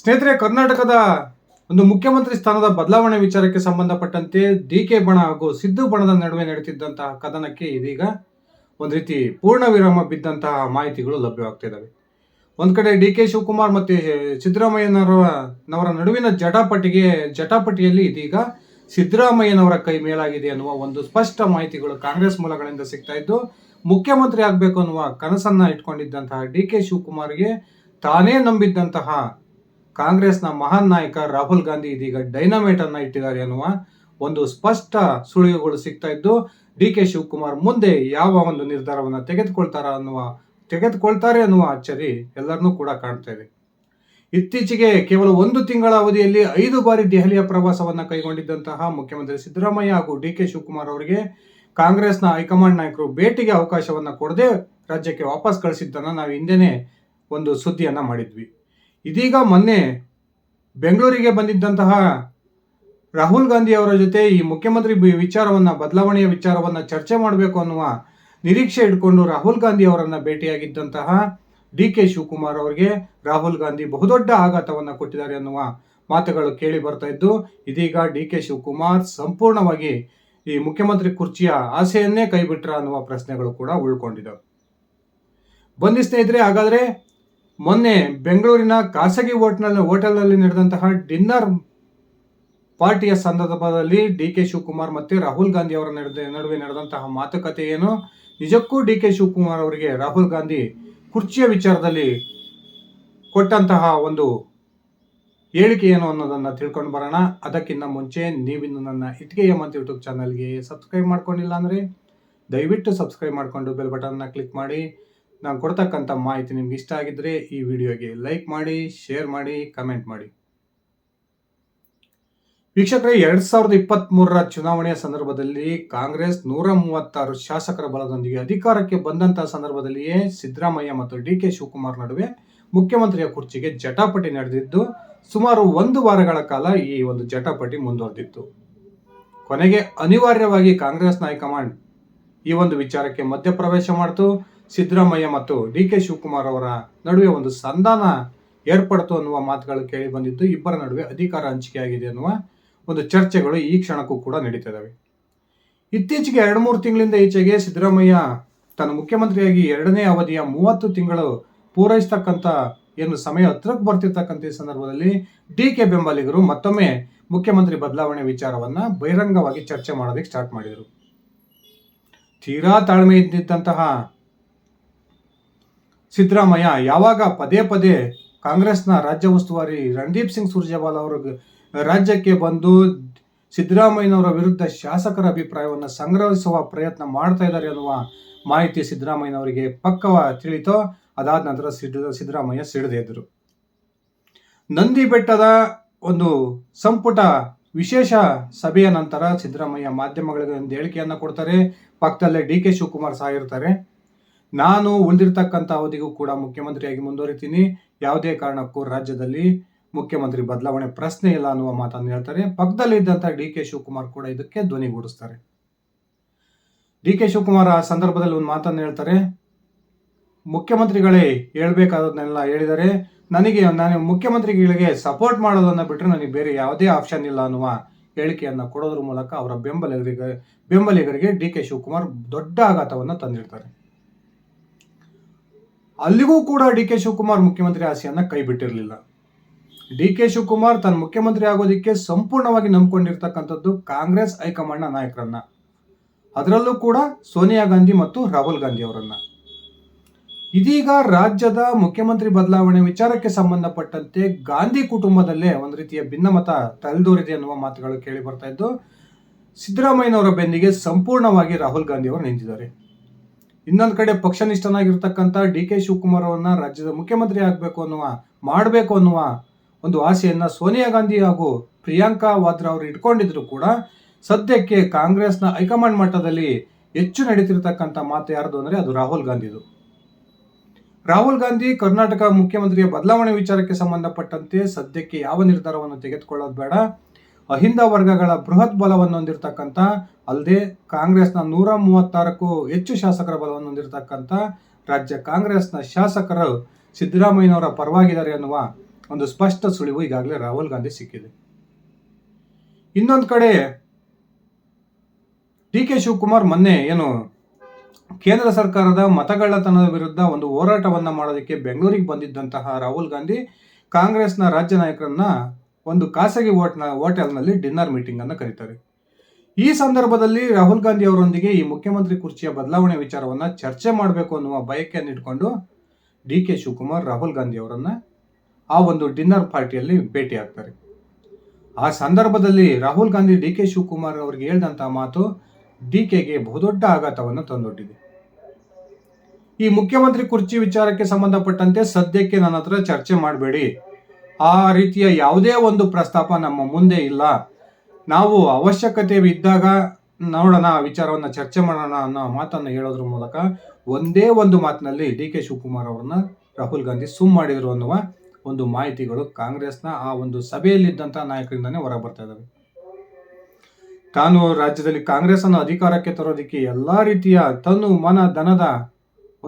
ಸ್ನೇಹಿತರೆ, ಕರ್ನಾಟಕದ ಒಂದು ಮುಖ್ಯಮಂತ್ರಿ ಸ್ಥಾನದ ಬದಲಾವಣೆ ವಿಚಾರಕ್ಕೆ ಸಂಬಂಧಪಟ್ಟಂತೆ ಡಿ.ಕೆ. ಬಣ ಹಾಗೂ ಸಿದ್ದು ಬಣದ ನಡುವೆ ನಡೆಯುತ್ತಿದ್ದಂತಹ ಕದನಕ್ಕೆ ಇದೀಗ ಒಂದು ರೀತಿ ಪೂರ್ಣ ವಿರಾಮ ಬಿದ್ದಂತಹ ಮಾಹಿತಿಗಳು ಲಭ್ಯವಾಗ್ತಾ ಇದ್ದಾವೆ. ಒಂದ್ ಕಡೆ ಡಿ.ಕೆ. ಶಿವಕುಮಾರ್ ಮತ್ತೆ ಸಿದ್ದರಾಮಯ್ಯನವರ ನಡುವಿನ ಜಟಾಪಟಿಯಲ್ಲಿ ಇದೀಗ ಸಿದ್ದರಾಮಯ್ಯನವರ ಕೈ ಮೇಲಾಗಿದೆ ಅನ್ನುವ ಒಂದು ಸ್ಪಷ್ಟ ಮಾಹಿತಿಗಳು ಕಾಂಗ್ರೆಸ್ ಮೂಲಗಳಿಂದ ಸಿಗ್ತಾ ಇದ್ದು, ಮುಖ್ಯಮಂತ್ರಿ ಆಗ್ಬೇಕು ಅನ್ನುವ ಕನಸನ್ನ ಇಟ್ಕೊಂಡಿದ್ದಂತಹ ಡಿ.ಕೆ. ಶಿವಕುಮಾರ್ಗೆ ತಾನೇ ನಂಬಿದ್ದಂತಹ ಕಾಂಗ್ರೆಸ್ನ ಮಹಾನ್ ನಾಯಕ ರಾಹುಲ್ ಗಾಂಧಿ ಇದೀಗ ಡೈನಮೈಟ್ ಅನ್ನ ಇಟ್ಟಿದ್ದಾರೆ ಅನ್ನುವ ಒಂದು ಸ್ಪಷ್ಟ ಸುಳಿವುಗಳು ಸಿಗ್ತಾ ಇದ್ದು, ಡಿ.ಕೆ. ಶಿವಕುಮಾರ್ ಮುಂದೆ ಯಾವ ಒಂದು ನಿರ್ಧಾರವನ್ನ ತೆಗೆದುಕೊಳ್ತಾರೆ ಅನ್ನುವ ಅಚ್ಚರಿ ಎಲ್ಲರನ್ನೂ ಕೂಡ ಕಾಣ್ತಾ ಇದೆ. ಇತ್ತೀಚೆಗೆ ಕೇವಲ 1 ತಿಂಗಳ ಅವಧಿಯಲ್ಲಿ 5 ಬಾರಿ ದೆಹಲಿಯ ಪ್ರವಾಸವನ್ನ ಕೈಗೊಂಡಿದ್ದಂತಹ ಮುಖ್ಯಮಂತ್ರಿ ಸಿದ್ದರಾಮಯ್ಯ ಹಾಗೂ ಡಿ.ಕೆ. ಶಿವಕುಮಾರ್ ಅವರಿಗೆ ಕಾಂಗ್ರೆಸ್ನ ಹೈಕಮಾಂಡ್ ನಾಯಕರು ಭೇಟಿಗೆ ಅವಕಾಶವನ್ನ ಕೊಡದೆ ರಾಜ್ಯಕ್ಕೆ ವಾಪಸ್ ಕಳಿಸಿದ್ದನ್ನ ನಾವು ಹಿಂದೆನೆ ಒಂದು ಸುದ್ದಿಯನ್ನ ಮಾಡಿದ್ವಿ. ಇದೀಗ ಮೊನ್ನೆ ಬೆಂಗಳೂರಿಗೆ ಬಂದಿದ್ದಂತಹ ರಾಹುಲ್ ಗಾಂಧಿ ಅವರ ಜೊತೆ ಈ ಮುಖ್ಯಮಂತ್ರಿ ಬದಲಾವಣೆಯ ವಿಚಾರವನ್ನ ಚರ್ಚೆ ಮಾಡಬೇಕು ಅನ್ನುವ ನಿರೀಕ್ಷೆ ಇಟ್ಕೊಂಡು ರಾಹುಲ್ ಗಾಂಧಿ ಅವರನ್ನ ಭೇಟಿಯಾಗಿದ್ದಂತಹ ಡಿ.ಕೆ. ಶಿವಕುಮಾರ್ ಅವರಿಗೆ ರಾಹುಲ್ ಗಾಂಧಿ ಬಹುದೊಡ್ಡ ಆಘಾತವನ್ನ ಕೊಟ್ಟಿದ್ದಾರೆ ಅನ್ನುವ ಮಾತುಗಳು ಕೇಳಿ ಬರ್ತಾ ಇದ್ದು, ಇದೀಗ ಡಿ.ಕೆ. ಶಿವಕುಮಾರ್ ಸಂಪೂರ್ಣವಾಗಿ ಈ ಮುಖ್ಯಮಂತ್ರಿ ಕುರ್ಚಿಯ ಆಸೆಯನ್ನೇ ಕೈಬಿಟ್ರ ಅನ್ನುವ ಪ್ರಶ್ನೆಗಳು ಕೂಡ ಉಳ್ಕೊಂಡಿದ್ದಾವೆ. ಬನ್ನಿ ಸ್ನೇಹಿತರೆ, ಹಾಗಾದ್ರೆ ಮೊನ್ನೆ ಬೆಂಗಳೂರಿನ ಖಾಸಗಿ ಹೋಟೆಲ್ನಲ್ಲಿ ನಡೆದಂತಹ ಡಿನ್ನರ್ ಪಾರ್ಟಿಯ ಸಂದರ್ಭದಲ್ಲಿ ಡಿ.ಕೆ. ಶಿವಕುಮಾರ್ ಮತ್ತೆ ರಾಹುಲ್ ಗಾಂಧಿ ಅವರ ನಡುವೆ ನಡೆದಂತಹ ಮಾತುಕತೆ ಏನು, ನಿಜಕ್ಕೂ ಡಿ.ಕೆ. ಶಿವಕುಮಾರ್ ಅವರಿಗೆ ರಾಹುಲ್ ಗಾಂಧಿ ಕುರ್ಚಿಯ ವಿಚಾರದಲ್ಲಿ ಕೊಟ್ಟಂತಹ ಒಂದು ಹೇಳಿಕೆ ಏನು ಅನ್ನೋದನ್ನ ತಿಳ್ಕೊಂಡು ಬರೋಣ. ಅದಕ್ಕಿಂತ ಮುಂಚೆ ನೀವಿನ್ನು ನನ್ನ ಇಟ್ಕೆಯ ಮಂತ್ ಯೂಟ್ಯೂಬ್ ಚಾನಲ್ಗೆ ಸಬ್ಸ್ಕ್ರೈಬ್ ಮಾಡ್ಕೊಂಡಿಲ್ಲ ಅಂದ್ರೆ ದಯವಿಟ್ಟು ಸಬ್ಸ್ಕ್ರೈಬ್ ಮಾಡಿಕೊಂಡು ಬೆಲ್ ಬಟನ್ನ ಕ್ಲಿಕ್ ಮಾಡಿ. ನಾನು ಕೊಡ್ತಕ್ಕಂಥ ಮಾಹಿತಿ ನಿಮ್ಗೆ ಇಷ್ಟ ಆಗಿದ್ರೆ ಈ ವಿಡಿಯೋಗೆ ಲೈಕ್ ಮಾಡಿ, ಶೇರ್ ಮಾಡಿ, ಕಮೆಂಟ್ ಮಾಡಿ. ವೀಕ್ಷಕರೇ, 2023ರ ಚುನಾವಣೆಯ ಸಂದರ್ಭದಲ್ಲಿ ಕಾಂಗ್ರೆಸ್ 136 ಶಾಸಕರ ಬಲದೊಂದಿಗೆ ಅಧಿಕಾರಕ್ಕೆ ಬಂದಂತಹ ಸಂದರ್ಭದಲ್ಲಿಯೇ ಸಿದ್ದರಾಮಯ್ಯ ಮತ್ತು ಡಿ.ಕೆ. ಶಿವಕುಮಾರ್ ನಡುವೆ ಮುಖ್ಯಮಂತ್ರಿಯ ಕುರ್ಚಿಗೆ ಜಟಾಪಟಿ ನಡೆದಿದ್ದು, ಸುಮಾರು 1 ವಾರಗಳ ಕಾಲ ಈ ಒಂದು ಜಟಾಪಟಿ ಮುಂದುವರೆದಿತ್ತು. ಕೊನೆಗೆ ಅನಿವಾರ್ಯವಾಗಿ ಕಾಂಗ್ರೆಸ್ನ ಹೈಕಮಾಂಡ್ ಈ ಒಂದು ವಿಚಾರಕ್ಕೆ ಮಧ್ಯಪ್ರವೇಶ ಮಾಡಿತು. ಸಿದ್ದರಾಮಯ್ಯ ಮತ್ತು ಡಿ.ಕೆ. ಶಿವಕುಮಾರ್ ಅವರ ನಡುವೆ ಒಂದು ಸಂಧಾನ ಏರ್ಪಡ್ತು ಅನ್ನುವ ಮಾತುಗಳು ಕೇಳಿ ಬಂದಿದ್ದು, ಇಬ್ಬರ ನಡುವೆ ಅಧಿಕಾರ ಹಂಚಿಕೆ ಆಗಿದೆ ಅನ್ನುವ ಒಂದು ಚರ್ಚೆಗಳು ಈ ಕ್ಷಣಕ್ಕೂ ಕೂಡ ನಡೀತಿದ್ದಾವೆ. ಇತ್ತೀಚೆಗೆ 2-3 ತಿಂಗಳಿಂದ ಈಚೆಗೆ ಸಿದ್ದರಾಮಯ್ಯ ತನ್ನ ಮುಖ್ಯಮಂತ್ರಿಯಾಗಿ 2ನೇ ಅವಧಿಯ 30 ತಿಂಗಳು ಪೂರೈಸತಕ್ಕಂಥ ಏನು ಸಮಯ ಹತ್ರಕ್ಕೆ ಬರ್ತಿರ್ತಕ್ಕಂಥ ಈ ಸಂದರ್ಭದಲ್ಲಿ ಡಿ.ಕೆ. ಬೆಂಬಲಿಗರು ಮತ್ತೊಮ್ಮೆ ಮುಖ್ಯಮಂತ್ರಿ ಬದಲಾವಣೆ ವಿಚಾರವನ್ನ ಬಹಿರಂಗವಾಗಿ ಚರ್ಚೆ ಮಾಡೋದಕ್ಕೆ ಸ್ಟಾರ್ಟ್ ಮಾಡಿದರು. ತೀರಾ ತಾಳ್ಮೆ ಇದ್ದಂತಹ ಸಿದ್ದರಾಮಯ್ಯ ಯಾವಾಗ ಪದೇ ಪದೇ ಕಾಂಗ್ರೆಸ್ನ ರಾಜ್ಯ ಉಸ್ತುವಾರಿ ರಣದೀಪ್ ಸಿಂಗ್ ಸುರ್ಜೇವಾಲಾ ಅವರು ರಾಜ್ಯಕ್ಕೆ ಬಂದು ಸಿದ್ದರಾಮಯ್ಯನವರ ವಿರುದ್ಧ ಶಾಸಕರ ಅಭಿಪ್ರಾಯವನ್ನು ಸಂಗ್ರಹಿಸುವ ಪ್ರಯತ್ನ ಮಾಡ್ತಾ ಇದ್ದಾರೆ ಅನ್ನುವ ಮಾಹಿತಿ ಸಿದ್ದರಾಮಯ್ಯನವರಿಗೆ ಪಕ್ಕವ ತಿಳಿತೋ, ಅದಾದ ನಂತರ ಸಿದ್ದರಾಮಯ್ಯ ಸಿಡಿದೆದ್ರು. ನಂದಿ ಬೆಟ್ಟದ ಒಂದು ಸಂಪುಟ ವಿಶೇಷ ಸಭೆಯ ನಂತರ ಸಿದ್ದರಾಮಯ್ಯ ಮಾಧ್ಯಮಗಳಿಗೆ ಒಂದು ಹೇಳಿಕೆಯನ್ನ ಕೊಡ್ತಾರೆ. ಪಕ್ಕದಲ್ಲೇ ಡಿ.ಕೆ. ಶಿವಕುಮಾರ್ ಸಹ ಇರ್ತಾರೆ. ನಾನು ಉಳಿದಿರ್ತಕ್ಕಂಥ ಅವಧಿಗೂ ಕೂಡ ಮುಖ್ಯಮಂತ್ರಿಯಾಗಿ ಮುಂದುವರಿತೀನಿ, ಯಾವುದೇ ಕಾರಣಕ್ಕೂ ರಾಜ್ಯದಲ್ಲಿ ಮುಖ್ಯಮಂತ್ರಿ ಬದಲಾವಣೆ ಪ್ರಶ್ನೆ ಇಲ್ಲ ಅನ್ನುವ ಮಾತನ್ನು ಹೇಳ್ತಾರೆ. ಪಕ್ಕದಲ್ಲಿ ಇದ್ದಂಥ ಡಿ.ಕೆ. ಶಿವಕುಮಾರ್ ಕೂಡ ಇದಕ್ಕೆ ಧ್ವನಿಗೂಡಿಸ್ತಾರೆ. ಡಿ.ಕೆ. ಶಿವಕುಮಾರ್ ಆ ಸಂದರ್ಭದಲ್ಲಿ ಒಂದು ಮಾತನ್ನು ಹೇಳ್ತಾರೆ, ಮುಖ್ಯಮಂತ್ರಿಗಳೇ ಹೇಳ್ಬೇಕಾದನ್ನೆಲ್ಲ ಹೇಳಿದರೆ, ನಾನು ಮುಖ್ಯಮಂತ್ರಿಗಳಿಗೆ ಸಪೋರ್ಟ್ ಮಾಡೋದನ್ನ ಬಿಟ್ಟರೆ ನನಗೆ ಬೇರೆ ಯಾವುದೇ ಆಪ್ಷನ್ ಇಲ್ಲ ಅನ್ನುವ ಹೇಳಿಕೆಯನ್ನ ಕೊಡೋದ್ರ ಮೂಲಕ ಅವರ ಬೆಂಬಲಿಗರಿಗೆ ಡಿ.ಕೆ. ಶಿವಕುಮಾರ್ ದೊಡ್ಡ ಆಘಾತವನ್ನು ತಂದಿರ್ತಾರೆ. ಅಲ್ಲಿಗೂ ಕೂಡ ಡಿ.ಕೆ. ಶಿವಕುಮಾರ್ ಮುಖ್ಯಮಂತ್ರಿ ಆಸೆಯನ್ನ ಕೈ ಬಿಟ್ಟಿರಲಿಲ್ಲ. ಡಿ.ಕೆ. ಶಿವಕುಮಾರ್ ತನ್ನ ಮುಖ್ಯಮಂತ್ರಿ ಆಗೋದಿಕ್ಕೆ ಸಂಪೂರ್ಣವಾಗಿ ನಂಬಿಕೊಂಡಿರ್ತಕ್ಕಂಥದ್ದು ಕಾಂಗ್ರೆಸ್ ಹೈಕಮಾಂಡ್ನ ನಾಯಕರನ್ನ, ಅದರಲ್ಲೂ ಕೂಡ ಸೋನಿಯಾ ಗಾಂಧಿ ಮತ್ತು ರಾಹುಲ್ ಗಾಂಧಿ ಅವರನ್ನ. ಇದೀಗ ರಾಜ್ಯದ ಮುಖ್ಯಮಂತ್ರಿ ಬದಲಾವಣೆ ವಿಚಾರಕ್ಕೆ ಸಂಬಂಧಪಟ್ಟಂತೆ ಗಾಂಧಿ ಕುಟುಂಬದಲ್ಲೇ ಒಂದು ರೀತಿಯ ಭಿನ್ನಮತ ತಲೆದೋರಿದೆ ಅನ್ನುವ ಮಾತುಗಳು ಕೇಳಿ ಬರ್ತಾ ಇದ್ದು, ಸಿದ್ದರಾಮಯ್ಯನವರ ಬೆನ್ನಿಗೆ ಸಂಪೂರ್ಣವಾಗಿ ರಾಹುಲ್ ಗಾಂಧಿ ಅವರು ನಿಂತಿದ್ದಾರೆ. ಇನ್ನೊಂದು ಕಡೆ ಪಕ್ಷನಿಷ್ಠನಾಗಿರ್ತಕ್ಕಂಥ ಡಿ.ಕೆ. ಶಿವಕುಮಾರ್ ಅವರನ್ನ ರಾಜ್ಯದ ಮುಖ್ಯಮಂತ್ರಿ ಮಾಡಬೇಕು ಅನ್ನುವ ಒಂದು ಆಸೆಯನ್ನ ಸೋನಿಯಾ ಗಾಂಧಿ ಹಾಗೂ ಪ್ರಿಯಾಂಕಾ ವಾದ್ರಾ ಅವರು ಇಟ್ಕೊಂಡಿದ್ರು ಕೂಡ, ಸದ್ಯಕ್ಕೆ ಕಾಂಗ್ರೆಸ್ನ ಹೈಕಮಾಂಡ್ ಮಟ್ಟದಲ್ಲಿ ಹೆಚ್ಚು ನಡೀತಿರ್ತಕ್ಕಂಥ ಮಾತು ಯಾರ್ದು ಅಂದ್ರೆ ಅದು ರಾಹುಲ್ ಗಾಂಧಿದು. ರಾಹುಲ್ ಗಾಂಧಿ ಕರ್ನಾಟಕ ಮುಖ್ಯಮಂತ್ರಿಯ ಬದಲಾವಣೆ ವಿಚಾರಕ್ಕೆ ಸಂಬಂಧಪಟ್ಟಂತೆ ಸದ್ಯಕ್ಕೆ ಯಾವ ನಿರ್ಧಾರವನ್ನು ತೆಗೆದುಕೊಳ್ಳೋದು ಬೇಡ, ಅಹಿಂದ ವರ್ಗಗಳ ಬೃಹತ್ ಬಲವನ್ನು ಹೊಂದಿರತಕ್ಕಂಥ, ಅಲ್ಲದೆ ಕಾಂಗ್ರೆಸ್ನ 136ಕ್ಕೂ ಹೆಚ್ಚು ಶಾಸಕರ ಬಲವನ್ನು ಹೊಂದಿರತಕ್ಕಂಥ ರಾಜ್ಯ ಕಾಂಗ್ರೆಸ್ನ ಶಾಸಕರು ಸಿದ್ದರಾಮಯ್ಯನವರ ಪರವಾಗಿದ್ದಾರೆ ಅನ್ನುವ ಒಂದು ಸ್ಪಷ್ಟ ಸುಳಿವು ಈಗಾಗಲೇ ರಾಹುಲ್ ಗಾಂಧಿ ಸಿಕ್ಕಿದೆ. ಇನ್ನೊಂದು ಕಡೆ ಡಿ ಕೆ ಶಿವಕುಮಾರ್ ಮೊನ್ನೆ ಕೇಂದ್ರ ಸರ್ಕಾರದ ಮತಗಳ್ಳತನದ ವಿರುದ್ಧ ಒಂದು ಹೋರಾಟವನ್ನ ಮಾಡೋದಕ್ಕೆ ಬೆಂಗಳೂರಿಗೆ ಬಂದಿದ್ದಂತಹ ರಾಹುಲ್ ಗಾಂಧಿ ಕಾಂಗ್ರೆಸ್ನ ರಾಜ್ಯ ನಾಯಕರನ್ನ ಒಂದು ಖಾಸಗಿ ಹೋಟೆಲ್ನಲ್ಲಿ ಡಿನ್ನರ್ ಮೀಟಿಂಗ್ ಅನ್ನು ಕರೀತಾರೆ. ಈ ಸಂದರ್ಭದಲ್ಲಿ ರಾಹುಲ್ ಗಾಂಧಿ ಅವರೊಂದಿಗೆ ಈ ಮುಖ್ಯಮಂತ್ರಿ ಕುರ್ಚಿಯ ಬದಲಾವಣೆ ವಿಚಾರವನ್ನ ಚರ್ಚೆ ಮಾಡಬೇಕು ಅನ್ನುವ ಬಯಕೆಯನ್ನು ಇಟ್ಕೊಂಡು ಡಿ ಕೆ ಶಿವಕುಮಾರ್ ರಾಹುಲ್ ಗಾಂಧಿ ಅವರನ್ನ ಆ ಒಂದು ಡಿನ್ನರ್ ಪಾರ್ಟಿಯಲ್ಲಿ ಭೇಟಿ ಆಗ್ತಾರೆ. ಆ ಸಂದರ್ಭದಲ್ಲಿ ರಾಹುಲ್ ಗಾಂಧಿ ಡಿ ಕೆ ಶಿವಕುಮಾರ್ ಅವರಿಗೆ ಹೇಳಿದಂತಹ ಮಾತು ಡಿ ಕೆಗೆ ಬಹುದೊಡ್ಡ ಆಘಾತವನ್ನು ತಂದೊಡ್ಡಿದೆ. ಈ ಮುಖ್ಯಮಂತ್ರಿ ಕುರ್ಚಿ ವಿಚಾರಕ್ಕೆ ಸಂಬಂಧಪಟ್ಟಂತೆ ಸದ್ಯಕ್ಕೆ ನನ್ನ ಹತ್ರ ಚರ್ಚೆ ಮಾಡಬೇಡಿ, ಆ ರೀತಿಯ ಯಾವುದೇ ಒಂದು ಪ್ರಸ್ತಾಪ ನಮ್ಮ ಮುಂದೆ ಇಲ್ಲ, ನಾವು ಅವಶ್ಯಕತೆ ಇದ್ದಾಗ ನೋಡೋಣ, ವಿಚಾರವನ್ನ ಚರ್ಚೆ ಮಾಡೋಣ ಅನ್ನೋ ಮಾತನ್ನು ಹೇಳೋದ್ರ ಮೂಲಕ ಒಂದೇ ಒಂದು ಮಾತಿನಲ್ಲಿ ಡಿ ಕೆ ಶಿವಕುಮಾರ್ ಅವರನ್ನ ರಾಹುಲ್ ಗಾಂಧಿ ಸುಮ್ ಮಾಡಿದ್ರು ಅನ್ನುವ ಒಂದು ಮಾಹಿತಿಗಳು ಕಾಂಗ್ರೆಸ್ನ ಆ ಒಂದು ಸಭೆಯಲ್ಲಿದ್ದಂತಹ ನಾಯಕರಿಂದಾನೇ ಹೊರ ಬರ್ತಾ ಇದ್ದಾವೆ. ತಾನು ರಾಜ್ಯದಲ್ಲಿ ಕಾಂಗ್ರೆಸ್ ಅನ್ನು ಅಧಿಕಾರಕ್ಕೆ ತರೋದಕ್ಕೆ ಎಲ್ಲಾ ರೀತಿಯ ತನು ಮನ ಧನದ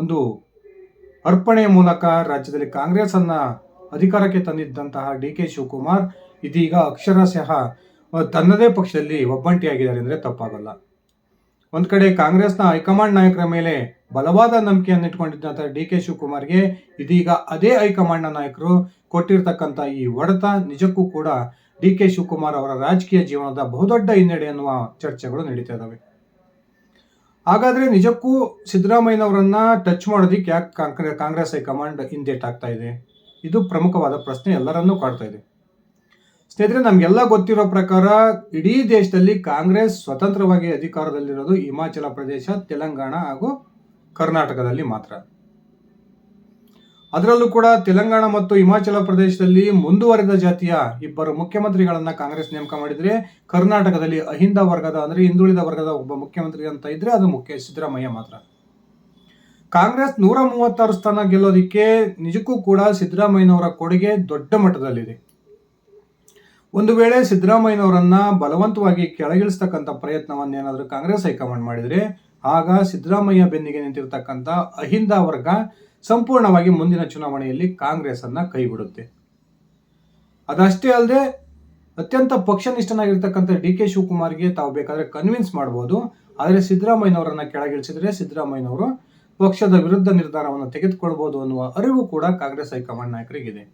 ಒಂದು ಅರ್ಪಣೆಯ ಮೂಲಕ ರಾಜ್ಯದಲ್ಲಿ ಕಾಂಗ್ರೆಸ್ ಅನ್ನ ಅಧಿಕಾರಕ್ಕೆ ತಂದಿದ್ದಂತಹ ಡಿ ಕೆ ಶಿವಕುಮಾರ್ ಇದೀಗ ಅಕ್ಷರಶಃ ತನ್ನದೇ ಪಕ್ಷದಲ್ಲಿ ಒಬ್ಬಂಟಿಯಾಗಿದ್ದಾರೆ ಅಂದರೆ ತಪ್ಪಾಗಲ್ಲ. ಒಂದ್ ಕಡೆ ಕಾಂಗ್ರೆಸ್ನ ಹೈಕಮಾಂಡ್ ನಾಯಕರ ಮೇಲೆ ಬಲವಾದ ನಂಬಿಕೆಯನ್ನು ಇಟ್ಕೊಂಡಿದ್ದಂತಹ ಡಿ ಕೆ ಶಿವಕುಮಾರ್ಗೆ ಇದೀಗ ಅದೇ ಹೈಕಮಾಂಡ್ ನಾಯಕರು ಕೊಟ್ಟಿರ್ತಕ್ಕಂಥ ಈ ಹೊಡೆತ ನಿಜಕ್ಕೂ ಕೂಡ ಡಿ ಕೆ ಶಿವಕುಮಾರ್ ಅವರ ರಾಜಕೀಯ ಜೀವನದ ಬಹುದೊಡ್ಡ ಹಿನ್ನಡೆ ಎನ್ನುವ ಚರ್ಚೆಗಳು ನಡೀತಾ ಇದಾವೆ. ಹಾಗಾದ್ರೆ ನಿಜಕ್ಕೂ ಸಿದ್ದರಾಮಯ್ಯನವರನ್ನ ಟಚ್ ಮಾಡೋದಿಕ್ಕೆ ಯಾಕೆ ಕಾಂಗ್ರೆಸ್ ಹೈಕಮಾಂಡ್ ಹಿಂದೇಟಾಗ್ತಾ ಇದೆ? ಇದು ಪ್ರಮುಖವಾದ ಪ್ರಶ್ನೆ ಎಲ್ಲರನ್ನೂ ಕಾಡ್ತಾ ಇದೆ. ಸ್ನೇಹಿತರೆ, ನಮ್ಗೆಲ್ಲ ಗೊತ್ತಿರೋ ಪ್ರಕಾರ ಇಡೀ ದೇಶದಲ್ಲಿ ಕಾಂಗ್ರೆಸ್ ಸ್ವತಂತ್ರವಾಗಿ ಅಧಿಕಾರದಲ್ಲಿರೋದು ಹಿಮಾಚಲ ಪ್ರದೇಶ, ತೆಲಂಗಾಣ ಹಾಗೂ ಕರ್ನಾಟಕದಲ್ಲಿ ಮಾತ್ರ. ಅದರಲ್ಲೂ ಕೂಡ ತೆಲಂಗಾಣ ಮತ್ತು ಹಿಮಾಚಲ ಪ್ರದೇಶದಲ್ಲಿ ಮುಂದುವರೆದ ಜಾತಿಯ ಇಬ್ಬರು ಮುಖ್ಯಮಂತ್ರಿಗಳನ್ನ ಕಾಂಗ್ರೆಸ್ ನೇಮಕ ಮಾಡಿದ್ರೆ, ಕರ್ನಾಟಕದಲ್ಲಿ ಅಹಿಂದ ವರ್ಗದ ಅಂದ್ರೆ ಹಿಂದುಳಿದ ವರ್ಗದ ಒಬ್ಬ ಮುಖ್ಯಮಂತ್ರಿ ಅಂತ ಇದ್ರೆ ಅದು ಸಿದ್ದರಾಮಯ್ಯ ಮಾತ್ರ. ಕಾಂಗ್ರೆಸ್ 136 ಸ್ಥಾನ ಗೆಲ್ಲೋದಿಕ್ಕೆ ನಿಜಕ್ಕೂ ಕೂಡ ಸಿದ್ದರಾಮಯ್ಯನವರ ಕೊಡುಗೆ ದೊಡ್ಡ ಮಟ್ಟದಲ್ಲಿದೆ. ಒಂದು ವೇಳೆ ಸಿದ್ದರಾಮಯ್ಯನವರನ್ನ ಬಲವಂತವಾಗಿ ಕೆಳಗಿಳಿಸ್ತಕ್ಕಂಥ ಪ್ರಯತ್ನವನ್ನೇನಾದ್ರೂ ಕಾಂಗ್ರೆಸ್ ಹೈಕಮಾಂಡ್ ಮಾಡಿದ್ರೆ, ಆಗ ಸಿದ್ದರಾಮಯ್ಯ ಬೆನ್ನಿಗೆ ನಿಂತಿರ್ತಕ್ಕಂಥ ಅಹಿಂದ ವರ್ಗ ಸಂಪೂರ್ಣವಾಗಿ ಮುಂದಿನ ಚುನಾವಣೆಯಲ್ಲಿ ಕಾಂಗ್ರೆಸ್ ಅನ್ನ ಕೈಬಿಡುತ್ತೆ. ಅದಷ್ಟೇ ಅಲ್ಲದೆ ಅತ್ಯಂತ ಪಕ್ಷನಿಷ್ಠನಾಗಿರ್ತಕ್ಕಂಥ ಡಿ ಕೆ ಶಿವಕುಮಾರ್ಗೆ ತಾವು ಬೇಕಾದ್ರೆ ಕನ್ವಿನ್ಸ್ ಮಾಡಬಹುದು. ಆದರೆ ಸಿದ್ದರಾಮಯ್ಯನವರನ್ನ ಕೆಳಗಿಳಿಸಿದ್ರೆ ಸಿದ್ದರಾಮಯ್ಯನವರು ಪಕ್ಷದ ವಿರುದ್ಧ ನಿರ್ಧಾರವನ್ನು ತೆಗೆದುಕೊಳ್ಬಹುದು ಅನ್ನುವ ಅರಿವು ಕೂಡ ಕಾಂಗ್ರೆಸ್ ಹೈಕಮಾಂಡ್ ನಾಯಕರಿಗಿದೆ.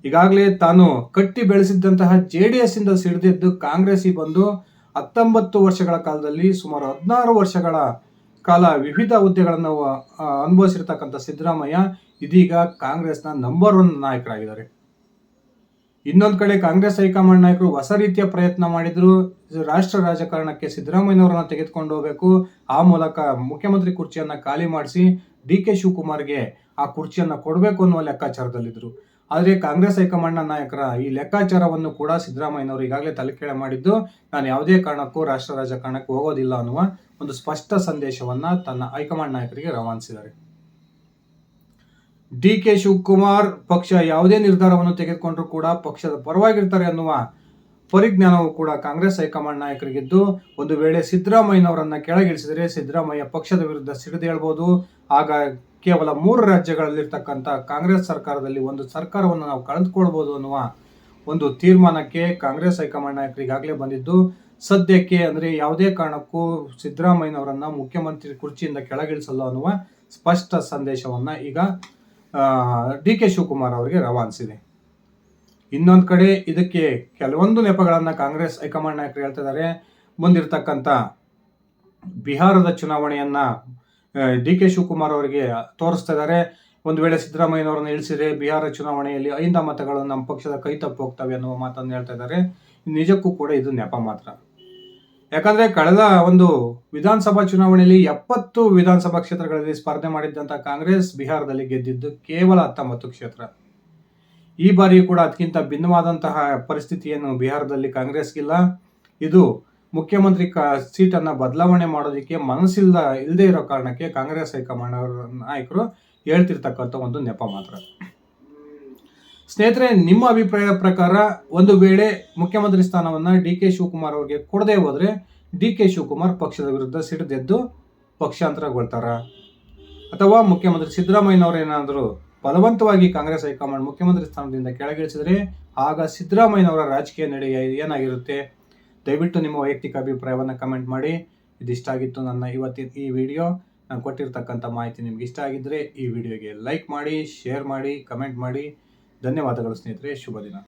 ಈಗಾಗಲೇ ತಾನು ಕಟ್ಟಿ ಬೆಳೆಸಿದ್ದಂತಹ JDS ಇಂದ ಸಿಡಿದೆದ್ದು ಕಾಂಗ್ರೆಸ್ ಬಂದು 19 ವರ್ಷಗಳ ಕಾಲದಲ್ಲಿ ಸುಮಾರು 16 ವರ್ಷಗಳ ಕಾಲ ವಿವಿಧ ಹುದ್ದೆಗಳನ್ನು ಅನುಭವಿಸಿರ್ತಕ್ಕಂಥ ಸಿದ್ದರಾಮಯ್ಯ ಇದೀಗ ಕಾಂಗ್ರೆಸ್ನ ನಂಬರ್ 1 ನಾಯಕರಾಗಿದ್ದಾರೆ. ಇನ್ನೊಂದು ಕಡೆ ಕಾಂಗ್ರೆಸ್ ಹೈಕಮಾಂಡ್ ನಾಯಕರು ಹೊಸ ರೀತಿಯ ಪ್ರಯತ್ನ ಮಾಡಿದ್ರು. ರಾಷ್ಟ್ರ ರಾಜಕಾರಣಕ್ಕೆ ಸಿದ್ದರಾಮಯ್ಯನವರನ್ನ ತೆಗೆದುಕೊಂಡು ಹೋಗಬೇಕು, ಆ ಮೂಲಕ ಮುಖ್ಯಮಂತ್ರಿ ಕುರ್ಚಿಯನ್ನ ಖಾಲಿ ಮಾಡಿಸಿ ಡಿ ಕೆ ಶಿವಕುಮಾರ್ಗೆ ಆ ಕುರ್ಚಿಯನ್ನ ಕೊಡಬೇಕು ಅನ್ನುವ ಲೆಕ್ಕಾಚಾರದಲ್ಲಿದ್ರು. ಆದರೆ ಕಾಂಗ್ರೆಸ್ ಹೈಕಮಾಂಡ್ನ ನಾಯಕರ ಈ ಲೆಕ್ಕಾಚಾರವನ್ನು ಕೂಡ ಸಿದ್ದರಾಮಯ್ಯನವರು ಈಗಾಗಲೇ ತಲೆಕೆಳಗೆ ಮಾಡಿದ್ದು, ನಾನು ಯಾವುದೇ ಕಾರಣಕ್ಕೂ ರಾಷ್ಟ್ರ ರಾಜಕಾರಣಕ್ಕೆ ಹೋಗೋದಿಲ್ಲ ಅನ್ನುವ ಒಂದು ಸ್ಪಷ್ಟ ಸಂದೇಶವನ್ನ ತನ್ನ ಹೈಕಮಾಂಡ್ ನಾಯಕರಿಗೆ ರವಾನಿಸಿದ್ದಾರೆ. ಡಿ ಕೆ ಶಿವಕುಮಾರ್ ಪಕ್ಷ ಯಾವುದೇ ನಿರ್ಧಾರವನ್ನು ತೆಗೆದುಕೊಂಡ್ರೂ ಕೂಡ ಪಕ್ಷದ ಪರವಾಗಿರ್ತಾರೆ ಅನ್ನುವ ಪರಿಜ್ಞಾನವು ಕೂಡ ಕಾಂಗ್ರೆಸ್ ಹೈಕಮಾಂಡ್ ನಾಯಕರಿಗಿದ್ದು, ಒಂದು ವೇಳೆ ಸಿದ್ದರಾಮಯ್ಯನವರನ್ನ ಕೆಳಗಿಳಿಸಿದರೆ ಸಿದ್ದರಾಮಯ್ಯ ಪಕ್ಷದ ವಿರುದ್ಧ ಸಿಡಿದೇಳ್ಬಹುದು. ಆಗ ಕೇವಲ 3 ರಾಜ್ಯಗಳಲ್ಲಿರ್ತಕ್ಕಂಥ ಕಾಂಗ್ರೆಸ್ ಸರ್ಕಾರದಲ್ಲಿ ಒಂದು ಸರ್ಕಾರವನ್ನು ನಾವು ಕಳೆದುಕೊಳ್ಬಹುದು ಅನ್ನುವ ಒಂದು ತೀರ್ಮಾನಕ್ಕೆ ಕಾಂಗ್ರೆಸ್ ಹೈಕಮಾಂಡ್ ನಾಯಕರು ಈಗಾಗಲೇ ಬಂದಿದ್ದು, ಸದ್ಯಕ್ಕೆ ಅಂದ್ರೆ ಯಾವುದೇ ಕಾರಣಕ್ಕೂ ಸಿದ್ದರಾಮಯ್ಯನವರನ್ನ ಮುಖ್ಯಮಂತ್ರಿ ಕುರ್ಚಿಯಿಂದ ಕೆಳಗಿಳಿಸಲ್ಲ ಅನ್ನುವ ಸ್ಪಷ್ಟ ಸಂದೇಶವನ್ನ ಈಗ ಡಿ ಕೆ ಶಿವಕುಮಾರ್ ಅವರಿಗೆ ರವಾನಿಸಿದೆ. ಇನ್ನೊಂದು ಕಡೆ ಇದಕ್ಕೆ ಕೆಲವೊಂದು ನೆಪಗಳನ್ನ ಕಾಂಗ್ರೆಸ್ ಹೈಕಮಾಂಡ್ ನಾಯಕರು ಹೇಳ್ತಾ ಇದ್ದಾರೆ. ಮುಂದಿರ್ತಕ್ಕಂಥ ಬಿಹಾರದ ಚುನಾವಣೆಯನ್ನ ಡಿ ಕೆ ಶಿವಕುಮಾರ್ ಅವರಿಗೆ ತೋರಿಸ್ತಾ ಇದ್ದಾರೆ. ಒಂದು ವೇಳೆ ಸಿದ್ದರಾಮಯ್ಯನವರನ್ನ ಇಳಿಸಿದ್ರೆ ಬಿಹಾರ ಚುನಾವಣೆಯಲ್ಲಿ 5 ಮತಗಳು ನಮ್ಮ ಪಕ್ಷದ ಕೈ ತಪ್ಪು ಹೋಗ್ತವೆ ಅನ್ನುವ ಮಾತನ್ನು ಹೇಳ್ತಾ ಇದ್ದಾರೆ. ನಿಜಕ್ಕೂ ಕೂಡ ಇದು ನೆಪ ಮಾತ್ರ. ಯಾಕಂದ್ರೆ ಕಳೆದ ಒಂದು ವಿಧಾನಸಭಾ ಚುನಾವಣೆಯಲ್ಲಿ 70 ವಿಧಾನಸಭಾ ಕ್ಷೇತ್ರಗಳಲ್ಲಿ ಸ್ಪರ್ಧೆ ಮಾಡಿದ್ದಂತ ಕಾಂಗ್ರೆಸ್ ಬಿಹಾರದಲ್ಲಿ ಗೆದ್ದಿದ್ದು ಕೇವಲ 19 ಕ್ಷೇತ್ರ. ಈ ಬಾರಿ ಕೂಡ ಅದಕ್ಕಿಂತ ಭಿನ್ನವಾದಂತಹ ಪರಿಸ್ಥಿತಿಯನ್ನು ಬಿಹಾರದಲ್ಲಿ ಕಾಂಗ್ರೆಸ್ಗಿಲ್ಲ. ಇದು ಮುಖ್ಯಮಂತ್ರಿ ಸೀಟನ್ನ ಬದಲಾವಣೆ ಮಾಡೋದಕ್ಕೆ ಇಲ್ಲದೆ ಇರೋ ಕಾರಣಕ್ಕೆ ಕಾಂಗ್ರೆಸ್ ಹೈಕಮಾಂಡ್ ನಾಯಕರು ಹೇಳ್ತಿರ್ತಕ್ಕಂಥ ಒಂದು ನೆಪ ಮಾತ್ರ. ಸ್ನೇಹಿತರೆ, ನಿಮ್ಮ ಅಭಿಪ್ರಾಯದ ಪ್ರಕಾರ ಒಂದು ವೇಳೆ ಮುಖ್ಯಮಂತ್ರಿ ಸ್ಥಾನವನ್ನ ಡಿ ಕೆ ಶಿವಕುಮಾರ್ ಅವರಿಗೆ ಕೊಡದೆ ಹೋದ್ರೆ ಡಿ ಕೆ ಶಿವಕುಮಾರ್ ಪಕ್ಷದ ವಿರುದ್ಧ ಸಿಡಿದೆದ್ದು ಪಕ್ಷಾಂತರಗೊಳ್ತಾರ, ಅಥವಾ ಮುಖ್ಯಮಂತ್ರಿ ಸಿದ್ದರಾಮಯ್ಯನವರು ಏನಾದರೂ ಬಲವಂತವಾಗಿ ಕಾಂಗ್ರೆಸ್ ಹೈಕಮಾಂಡ್ ಮುಖ್ಯಮಂತ್ರಿ ಸ್ಥಾನದಿಂದ ಕೆಳಗಿಳಿಸಿದರೆ ಆಗ ಸಿದ್ದರಾಮಯ್ಯನವರ ರಾಜಕೀಯ ನಡೆ ಏನಾಗಿರುತ್ತೆ? ದಯವಿಟ್ಟು ನಿಮ್ಮ ವೈಯಕ್ತಿಕ ಅಭಿಪ್ರಾಯವನ್ನು ಕಮೆಂಟ್ ಮಾಡಿ. ಇದಿಷ್ಟ ಆಗಿತ್ತು ನನ್ನ ಇವತ್ತಿನ ಈ ವಿಡಿಯೋ. ನಾನು ಕೊಟ್ಟಿರ್ತಕ್ಕಂಥ ಮಾಹಿತಿ ನಿಮ್ಗೆ ಇಷ್ಟ ಆಗಿದ್ದರೆ ಈ ವಿಡಿಯೋಗೆ ಲೈಕ್ ಮಾಡಿ, ಶೇರ್ ಮಾಡಿ, ಕಮೆಂಟ್ ಮಾಡಿ. ಧನ್ಯವಾದಗಳು ಸ್ನೇಹಿತರೆ. ಶುಭ ದಿನ.